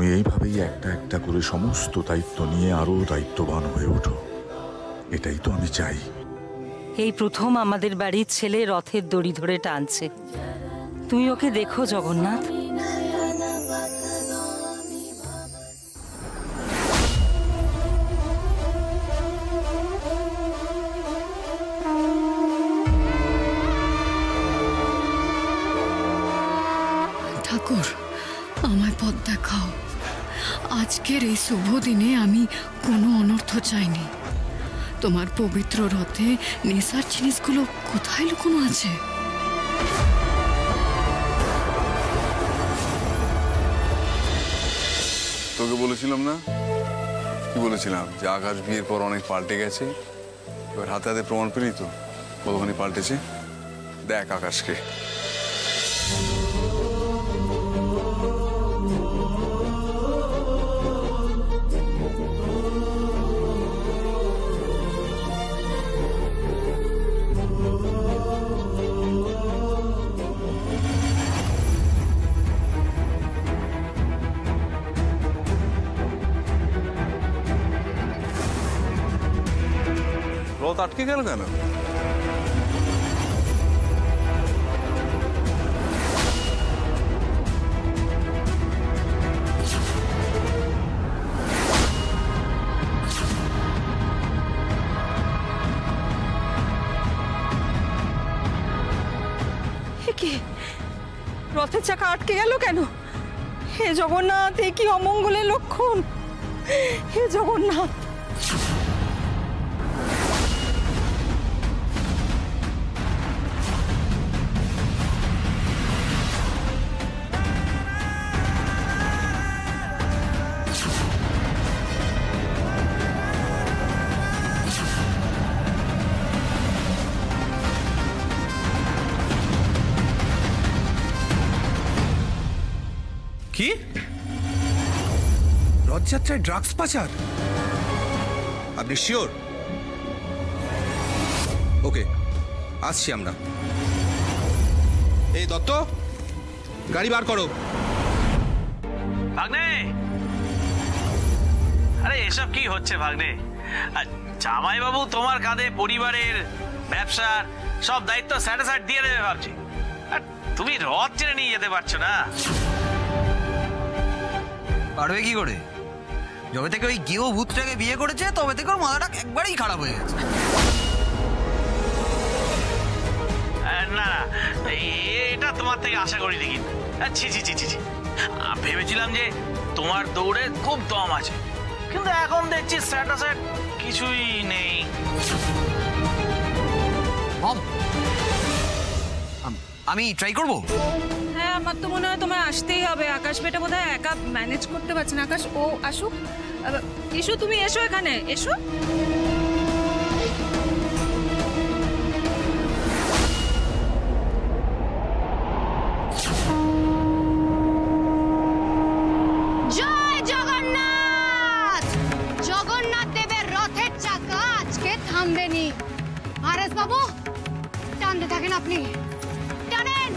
তুমি এইভাবেই একটা একটা করে সমস্ত দায়িত্ব নিয়ে আরো দায়িত্ববান হয়ে ওঠো, এটাই তো আমি চাই। এই প্রথম আমাদের বাড়ির ছেলে রথের দড়ি ধরে টানছে, তুমি ওকে দেখো জগন্নাথ। ঠাকুর, আমায় পথ দেখাও। আজকের এই শুভ দিনে আমি কোনো অনর্থ চাইনি। তোমার পবিত্র রথে নেশার জিনিসগুলো কোথায় লুকোনো আছে? তোকে বলেছিলাম না, কি বলেছিলাম যে আকাশ বিয়ের পর অনেক পাল্টে গেছে। এবার হাতে হাতে প্রমাণ পেলি তো কতখানি পাল্টেছে। দেখ আকাশকে। রথ আটকে গেল কেন? রথের চাকা আটকে গেল কেন? হে জগন্নাথ, এ কি অমঙ্গলের লক্ষণ! হে জগন্নাথ! কি রথযাত্রায় ড্রাগস পাচার? আপনি শিওর? ওকে, আসছি আমরা। এই দত্ত, গাড়ি বার করো। ভাগ্নে, আরে এসব কি হচ্ছে ভাগ্নে? জামাইবাবু তোমার কাঁধে পরিবারের ব্যবসার সব দায়িত্ব স্যাটিসফাইড দিয়ে দেবে ভাবছি, আর তুমি রথ টেনে নিয়ে যেতে পারছো না। পারবে কি করে? যবে থেকে ওই গেও ভূতটাকে বিয়ে করেছে তবে থেকে ওর মাথাটা একবারেই খারাপ হয়ে গেছে। না, এটা তোমার থেকে আশা করি দেখি। ছি ছি ছি ছি ছি, ভেবেছিলাম যে তোমার দৌড়ে খুব দম আছে, কিন্তু এখন দেখছি স্যাটাসেট কিছুই নেই। আমি ট্রাই করবো। হ্যাঁ, আমার তো মনে হয় তোমায় আসতেই হবে। আকাশ বেটা বোধহয় একা ম্যানেজ করতে পারছে না। আকাশ, ও আসুক। এসো, তুমি এসো, এখানে এসো। জয় জগন্নাথ! জগন্নাথ দেবের রথের চাকা আজকে থামবেনি। আরএস বাবু, টানতে থাকেন আপনি, টানেন।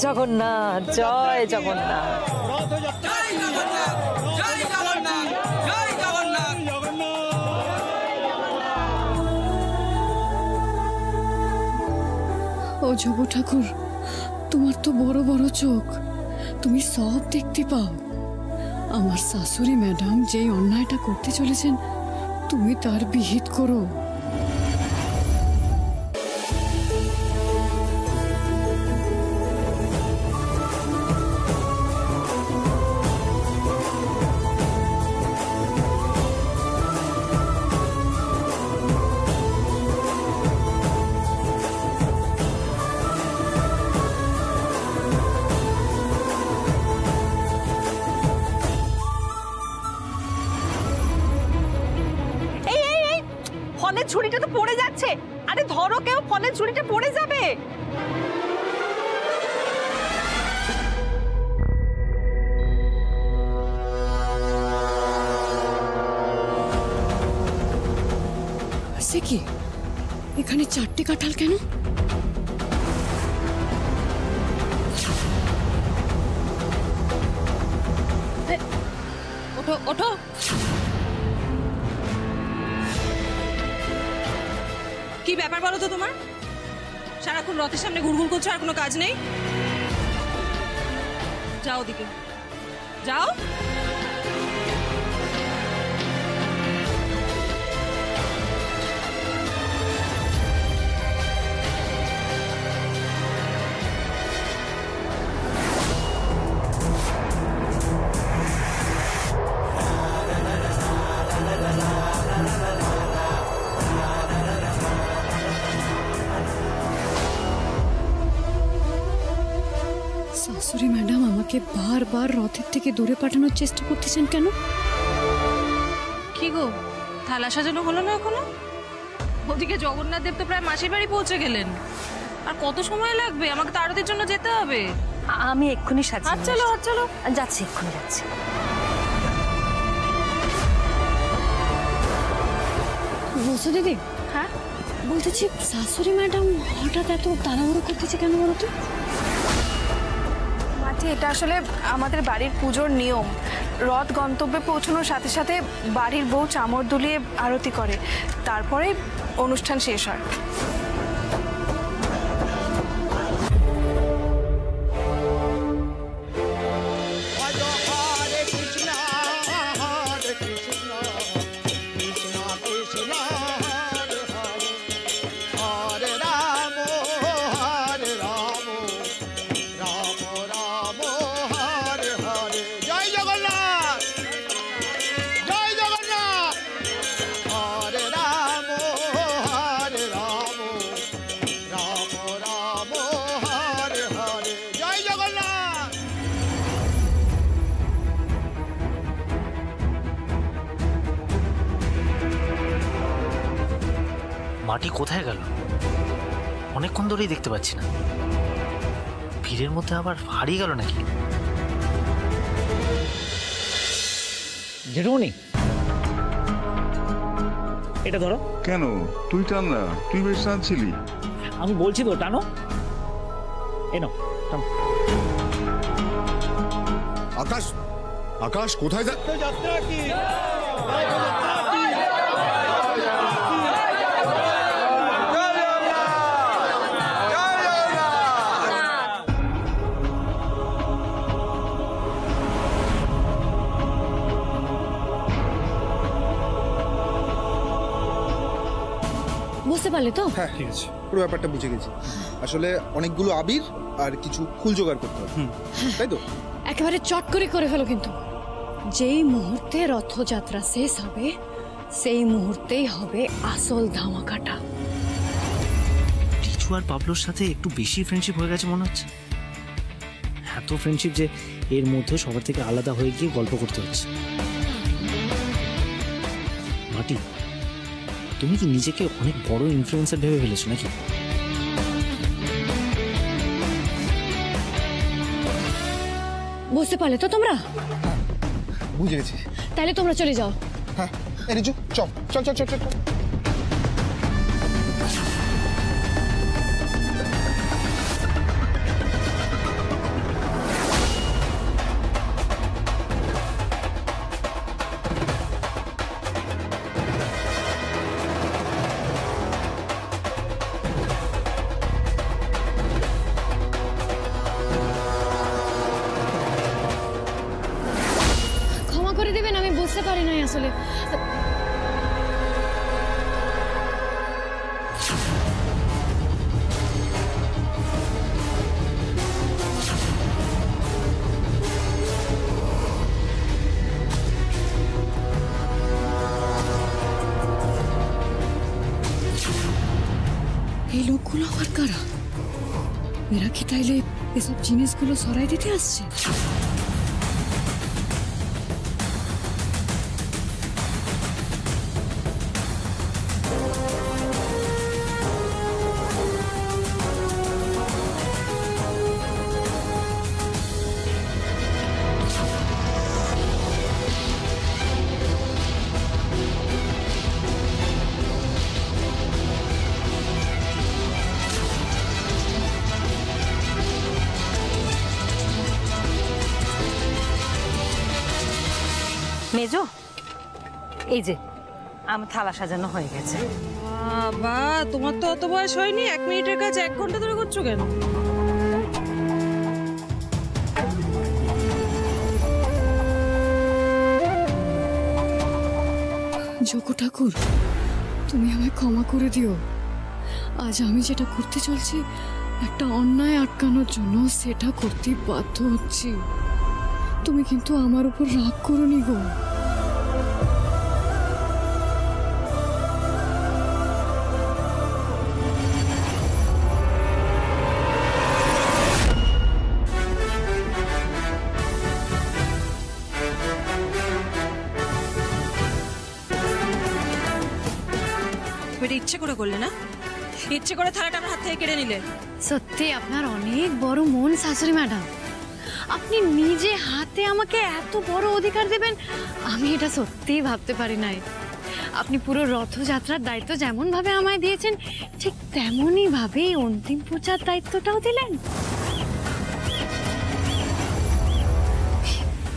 জগন্নাথ, জয় জগন্নাথ। ও যোগ ঠাকুর, তোমার তো বড় বড় চোখ, তুমি সব দেখতে পাও। আমার শাশুড়ি ম্যাডাম যেই অন্যায়টা করতে চলেছেন, তুমি তার বিহিত করো। ফলের ঝুড়িটা তো পড়ে যাচ্ছে। আরে ধরো, কেউ ফলের ঝুড়িটা পড়ে যাবে। সে কি, এখানে 4টে কাঁঠাল কেন? ওঠো ওঠো। কি ব্যাপার বলো তো তোমার? সারাক্ষণ রথের সামনে ঘুরঘুর করছো, আর কোনো কাজ নেই? যাও দিকে, যাও। শাশুড়ি ম্যাডাম আমাকে বারবার রথের থেকে দূরে পাঠানোর চেষ্টা করতেছেন কেন? কি গো, থালা সাজানো হলো না এখনো? ওদিকে জগন্নাথ দেব তো প্রায় মাসির বাড়ি পৌঁছে গেলেন। আর কত সময় লাগবে? আমাকে তো আরতির জন্য যেতে হবে। আমি এক্ষুনি সাজিয়ে হাত চলো, হাত চলো। যাচ্ছি, এক্ষুনি যাচ্ছি। বলছো দিদি? হ্যাঁ বলতেছি, শাশুড়ি ম্যাডাম হঠাৎ এত তাড়াহুড়ো করতেছে কেন বলো তো? মাটি, এটা আসলে আমাদের বাড়ির পুজোর নিয়ম। রথ গন্তব্যে পৌঁছানোর সাথে সাথে বাড়ির বউ চামর দুলিয়ে আরতি করে, তারপরে অনুষ্ঠান শেষ হয়। মাটি কোথায় গেল? অনেকক্ষণ ধরেই দেখতে পাচ্ছি না। ভিড়ের মধ্যে আবার হারিয়ে গেল নাকি? জেঠুমনি, এটা ধরো। কেন তুই টান না, তুই বেশ টানছিলি। আমি বলছি তো টানো। এনো টানো। আকাশ, আকাশ কোথায় যাচ্ছে? যাত্রা কি? বুঝতে পারলে তো? হ্যাঁ ঠিক আছে, পুরো ব্যাপারটা বুঝে গেছি। আসলে অনেকগুলো আবির আর কিছু ফুল জোগাড় করতে হবে, তাই তো? একেবারে চট করে ফেলো কিন্তু। যেই মুহূর্তে রথযাত্রা শেষ হবে, সেই মুহূর্তেই হবে আসল ধামাকাটা। টিচু আর পাবলোর সাথে একটু বেশি ফ্রেন্ডশিপ হয়ে গেছে মনে হচ্ছে। এত ফ্রেন্ডশিপ যে এর মধ্যে সবার থেকে আলাদা হয়ে গিয়ে গল্প করতে হচ্ছে। মাটি, তুমি কি নিজেকে অনেক বড় ইনফ্লুয়েন্সার ভেবে ফেলেছো নাকি? বুঝতে পারলে তো তোমরা? বুঝে গেছি। তাহলে তোমরা চলে যাও। হ্যাঁ রিজু, চল চল চল চল চল। করে দেবেন আমি বুঝতে পারি নাই আসলে। এই লোকগুলো আবার কারা? এরা কি তাইলে এসব জিনিসগুলো সরাই দিতে আসছে? মেজো, এই যে আমার থালা সাজানো হয়ে গেছে। বাবা, তোমার তো অত বয়স হয়নি, 1 মিনিটের কাজ 1 ঘন্টা ধরে করছো কেন? যোগু ঠাকুর, তুমি আমায় ক্ষমা করে দিও। আজ আমি যেটা করতে চলছি একটা অন্যায় আটকানোর জন্য সেটা করতে বাধ্য হচ্ছি। তুমি কিন্তু আমার উপর রাগ করোনি গো। ইচ্ছে করে করলে না? ইচ্ছে করে থালাটা আমার হাত থেকে কেড়ে নিলে? সত্যি আপনার অনেক বড় মন শাশুড়ি ম্যাডাম। আপনি নিজে হাতে আমাকে এত বড় অধিকার দেবেন আমি এটা সত্যিই ভাবতে পারি নাই। আপনি পুরো রথযাত্রার দায়িত্ব যেমন ভাবে আমায় দিয়েছেন ঠিক তেমনই ভাবে অন্তিম পূজার দায়িত্বটাও দিলেন।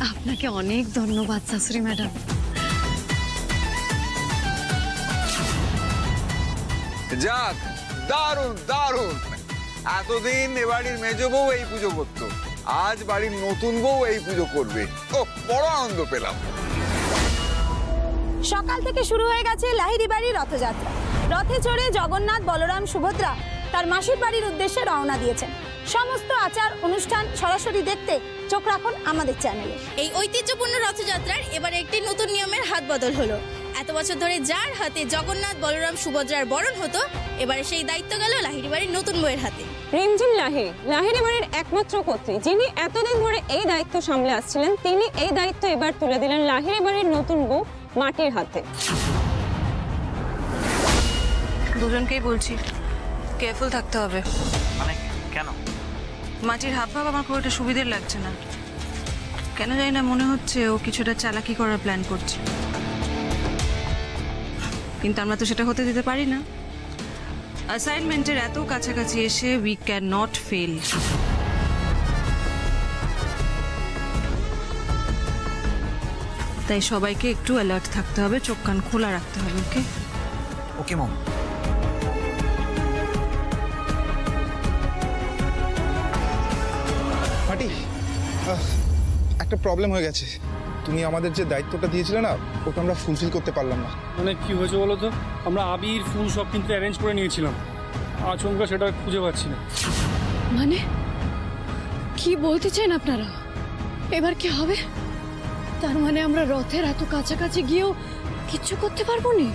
আপনাকে অনেক ধন্যবাদ শাশুড়ি ম্যাডাম। যাক, দারুণ দারুণ। এতদিন এ বাড়ির মেজ বউ এই পুজো করতো, আজ বাড়ির নতুন বউ এই পুজো করবে। ও, বড় আনন্দ পেলাম। সকাল থেকে শুরু হয়ে গেছে লাহিড়ী বাড়ির রথযাত্রা। রথে চড়ে জগন্নাথ, বলরাম, সুভদ্রা তার মাসির বাড়ির উদ্দেশ্যে রওনা দিয়েছেন। সমস্ত আচার অনুষ্ঠান সরাসরি দেখতে চোখ রাখুন আমাদের চ্যানেলে। এই ঐতিহ্যপূর্ণ রথযাত্রার এবারে একটি নতুন নিয়মের হাত বদল হলো। এত বছর ধরে যার হাতে জগন্নাথ, বলরাম, সুভদ্রার বরণ হতো, এবারে সেই দায়িত্ব গেল লাহিড়ী বাড়ির নতুন বউয়ের হাতে। রিমঝিম লাহিড়ী বাড়ির একমাত্র কর্ত্রী, যিনি এতদিন ধরে এই দায়িত্ব সামলে আসছিলেন, তিনি এই দায়িত্ব এবার তুলে দিলেন লাহিড়ী বাড়ির নতুন বউ মাটির হাতে। দুজনকেই বলছি, কেয়ারফুল থাকতে হবে। মানে কেন? মাটির হাব ভাব আমার খুব একটা সুবিধের লাগছে না। কেন জানি না, মনে হচ্ছে ও কিছুটা চালাকি করার প্ল্যান করছে, কিন্তু আমরা তো সেটা হতে দিতে পারি না। অ্যাসাইনমেন্টের এত কাছাকাছি এসে উই ক্যান নট ফেল। তাই সবাইকে একটু অ্যালার্ট থাকতে হবে, চোখ কান খোলা রাখতে হবে। ওকে ওকে মম। মাটি, একটা প্রবলেম হয়ে গেছে। তুমি আমাদের যে দায়িত্বটা দিয়েছিলে না, ওটা আমরা ফুলফিল করতে পারলাম না। মানে কি হয়েছে বলো তো? আমরা আবির, ফুল সব কিন্তু অ্যারেঞ্জ করে নিয়েছিলাম, আচমকা সেটা খুঁজে পাচ্ছি না। মানে কি বলতে চান আপনারা? এবার কি হবে? তার মানে আমরা রথের এত কাছাকাছি গিয়েও কিচ্ছু করতে পারবো না?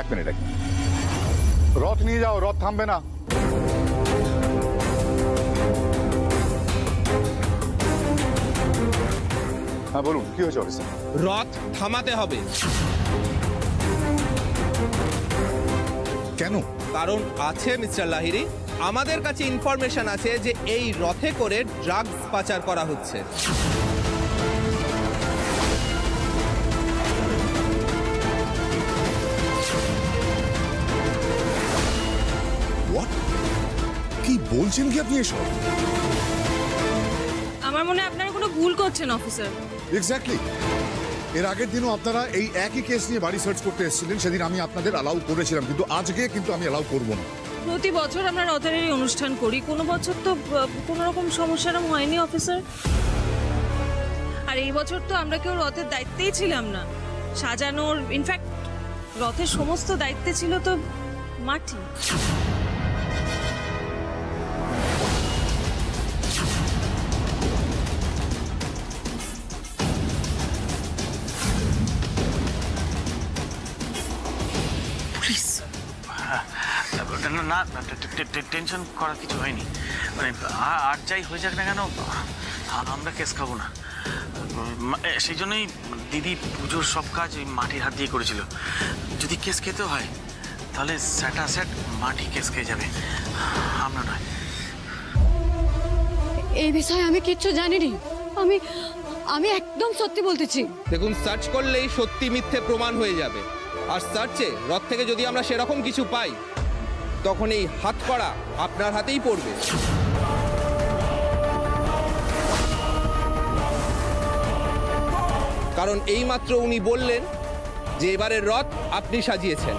এক মিনিট রথ নিয়ে যাও, রথ থামবে না। হ্যাঁ বলুন, কি হয়েছে অফিসে? রথ থামাতে হবে। কেন? কারণ আছে মিস্টার লাহিড়ী, আমাদের কাছে ইনফরমেশন আছে যে এই রথে করে ড্রাগস পাচার করা হচ্ছে। What? কি বলছেন কি আপনি এসব? আমার মনে হয় আপনারা কোনো ভুল করছেন অফিসার। এক্স্যাক্টলি। এর আগের দিনও আপনারা এই একই কেস নিয়ে বাড়ি সার্চ করতে এসেছিলেন, সেদিন আমি আপনাদের অ্যালাউ করেছিলাম, কিন্তু আজকে কিন্তু আমি অ্যালাউ করব না। প্রতি বছর আমরা রথের এই অনুষ্ঠান করি, কোনো বছর তো কোনো রকম সমস্যা হয়নি অফিসার। আর এই বছর তো আমরা কেউ রথের দায়িত্বেই ছিলাম না, সাজানোর, ইনফ্যাক্ট রথের সমস্ত দায়িত্বে ছিল তো মাটি। না টেনশন করার কিছু হয়নি, মানে আর যাই হয়ে যাক না কেন আমরা কেস খাবো না। সেই জন্যই দিদি পুজোর সব কাজ ওই মাটির হাত দিয়ে করেছিল। যদি কেস খেতে হয় তাহলে স্যাট মাটি কেস খেয়ে যাবে, আমরা নয়। এই বিষয়ে আমি কিচ্ছু জানিনি, আমি একদম সত্যি বলতেছি। দেখুন, সার্চ করলেই সত্যি মিথ্যে প্রমাণ হয়ে যাবে। আর সার্চে রথ থেকে যদি আমরা সেরকম কিছু পাই তখন এই হাত করা আপনার হাতেই পড়বে। কারণ এইমাত্র উনি বললেন যে এবারের রথ আপনি সাজিয়েছেন।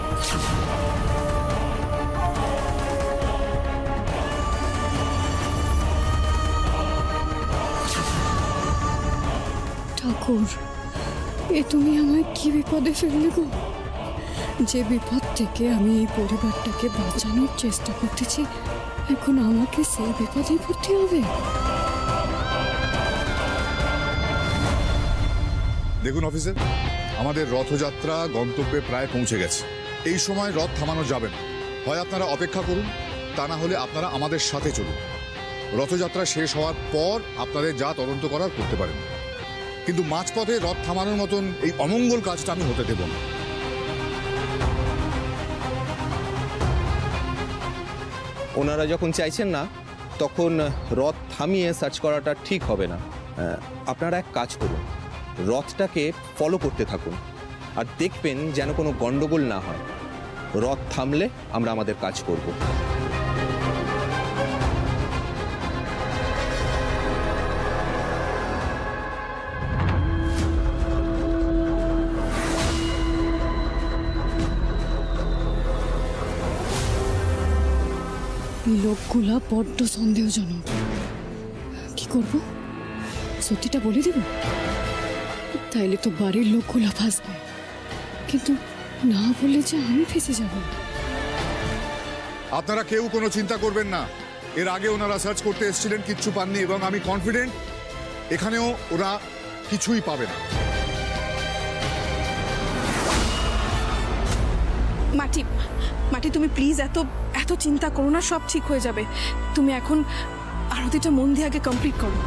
ঠাকুর, এ তুমি আমায় কি বিপদে ফেললে গো? যে বিপদ থেকে আমি এই পরিবারটাকে বাঁচানোর চেষ্টা করতেছি, এখন আমাকে সেই বিপদে পড়তে হবে? দেখুন অফিসার, আমাদের রথযাত্রা গন্তব্যে প্রায় পৌঁছে গেছে। এই সময় রথ থামানো যাবে না। হয় আপনারা অপেক্ষা করুন, তা না হলে আপনারা আমাদের সাথে চলুন। রথযাত্রা শেষ হওয়ার পর আপনাদের যা তদন্ত করার করতে পারেন, কিন্তু মাঝপথে রথ থামানোর মতন এই অমঙ্গল কাজটা আমি হতে দেব না। ওনারা যখন চাইছেন না, তখন রথ থামিয়ে সার্চ করাটা ঠিক হবে না। আপনারা এক কাজ করুন, রথটাকে ফলো করতে থাকুন আর দেখবেন যেন কোনো গন্ডগোল না হয়। রথ থামলে আমরা আমাদের কাজ করব। লোকগুলা বড্ড সন্দেহজনক। কি করব? সত্যিটা বলে দেব? তাইলে তো বাড়ির লোকগুলা ফাঁসবে, কিন্তু না বললে যে আমি ফেঁসে যাব। আপনারা কেউ কোনো চিন্তা করবেন না। এর আগে ওনারা সার্চ করতে এসেছিলেন, কিচ্ছু পাননি, এবং আমি কনফিডেন্ট এখানেও ওরা কিছুই পাবে না। মাটি মাটি তুমি প্লিজ এত চিন্তা করো না, সব ঠিক হয়ে যাবে। তুমি এখন আরতিটা মন দিয়ে আগে কমপ্লিট করো।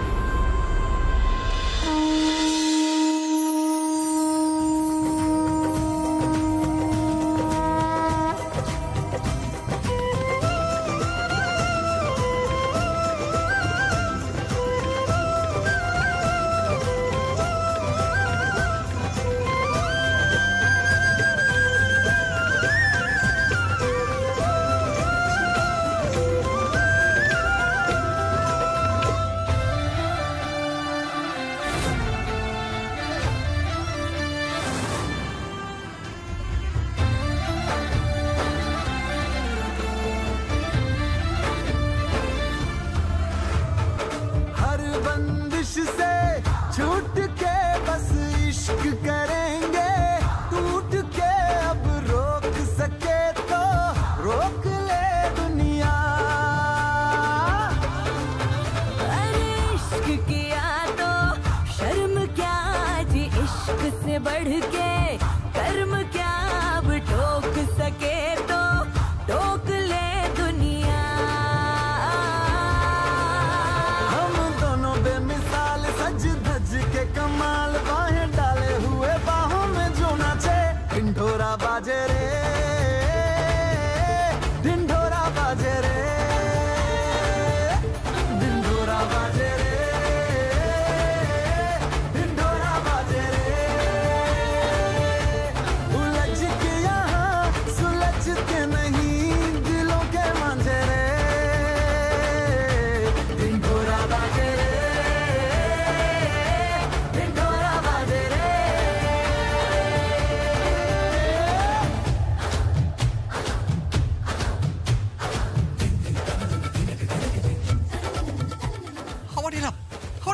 बढ़ के कर्म क्या अब ठोक सके तो ठोक ले दुनिया। हम दोनों बेमिसाल सज धज के कमाल, बाहें डाले हुए बाहों में जो नाचे। ढिंढोरा बाजे रे, ढिंढोरा बाजे रे, ढिंढोरा बाजे रे,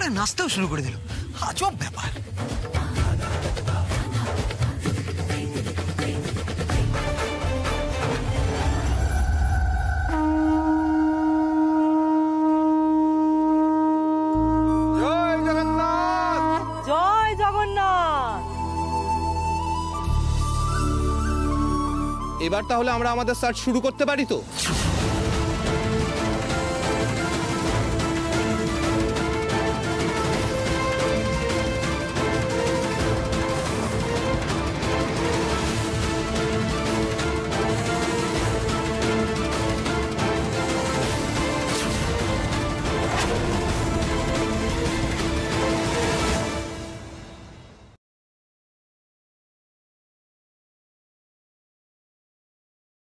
করে নাচতেও শুরু করে দিল। আজব ব্যাপার। জয় জগন্নাথ। এবার তাহলে আমরা আমাদের সার্চ শুরু করতে পারি তো?